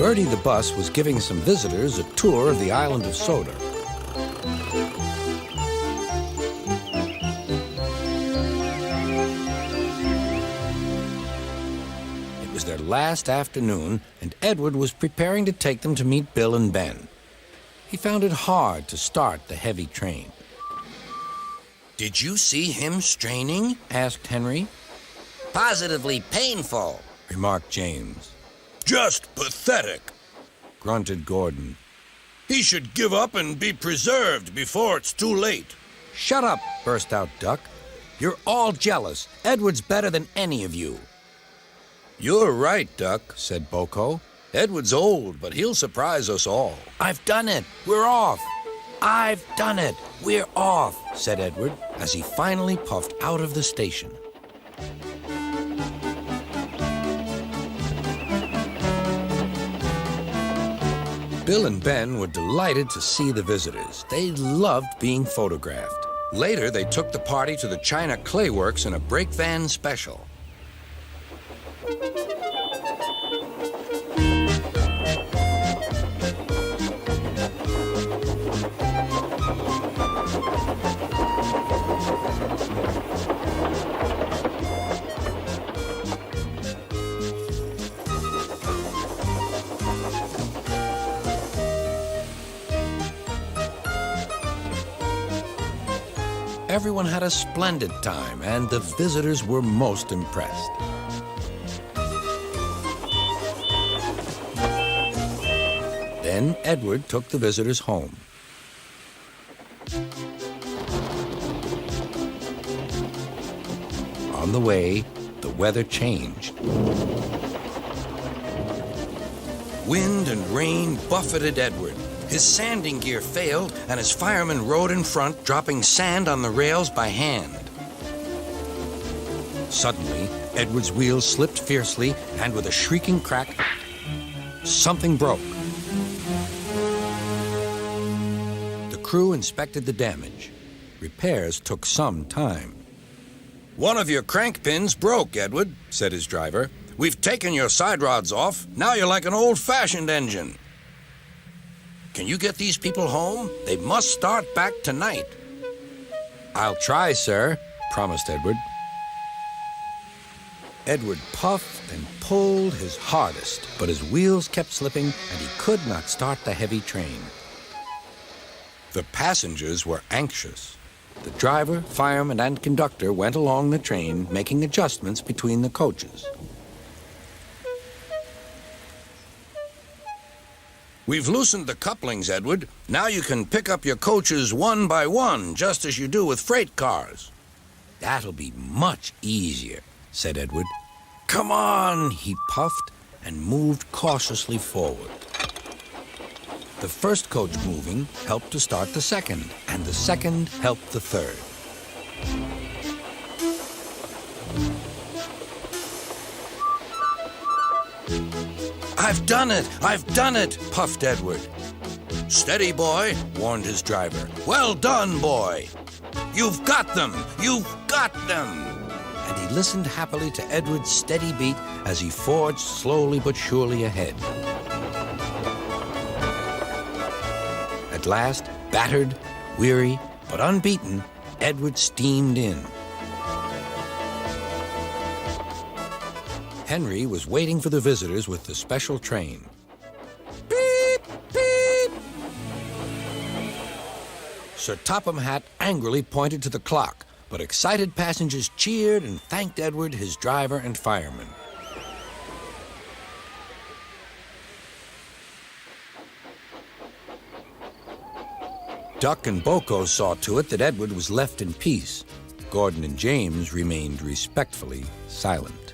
Bertie the bus was giving some visitors a tour of the island of Soda. It was their last afternoon, and Edward was preparing to take them to meet Bill and Ben. He found it hard to start the heavy train. Did you see him straining? Asked Henry. Positively painful, Remarked James. Just pathetic, Grunted Gordon. He should give up and be preserved before it's too late. Shut up, burst out Duck. You're all jealous. Edward's better than any of you. You're right, Duck, said BoCo. Edward's old, but he'll surprise us all. I've done it. We're off. I've done it. We're off, said Edward as he finally puffed out of the station. Bill and Ben were delighted to see the visitors. They loved being photographed. Later, they took the party to the China Clay Works in a brake van special. Everyone had a splendid time, and the visitors were most impressed. Then Edward took the visitors home. On the way, the weather changed. Wind and rain buffeted Edward. His sanding gear failed, and his fireman rode in front, dropping sand on the rails by hand. Suddenly, Edward's wheels slipped fiercely, and with a shrieking crack, something broke. The crew inspected the damage. Repairs took some time. One of your crank pins broke, Edward, said his driver. We've taken your side rods off. Now you're like an old-fashioned engine. Can you get these people home? They must start back tonight. I'll try, sir, promised Edward. Edward puffed and pulled his hardest, but his wheels kept slipping and he could not start the heavy train. The passengers were anxious. The driver, fireman, and conductor went along the train, making adjustments between the coaches. We've loosened the couplings, Edward. Now you can pick up your coaches one by one, just as you do with freight cars. That'll be much easier, said Edward. Come on, he puffed and moved cautiously forward. The first coach moving helped to start the second, and the second helped the third. I've done it! I've done it! Puffed Edward. Steady, boy, warned his driver. Well done, boy! You've got them! You've got them! And he listened happily to Edward's steady beat as he forged slowly but surely ahead. At last, battered, weary, but unbeaten, Edward steamed in. Henry was waiting for the visitors with the special train. Beep, beep! Sir Topham Hatt angrily pointed to the clock, but excited passengers cheered and thanked Edward, his driver, and fireman. Duck and BoCo saw to it that Edward was left in peace. Gordon and James remained respectfully silent.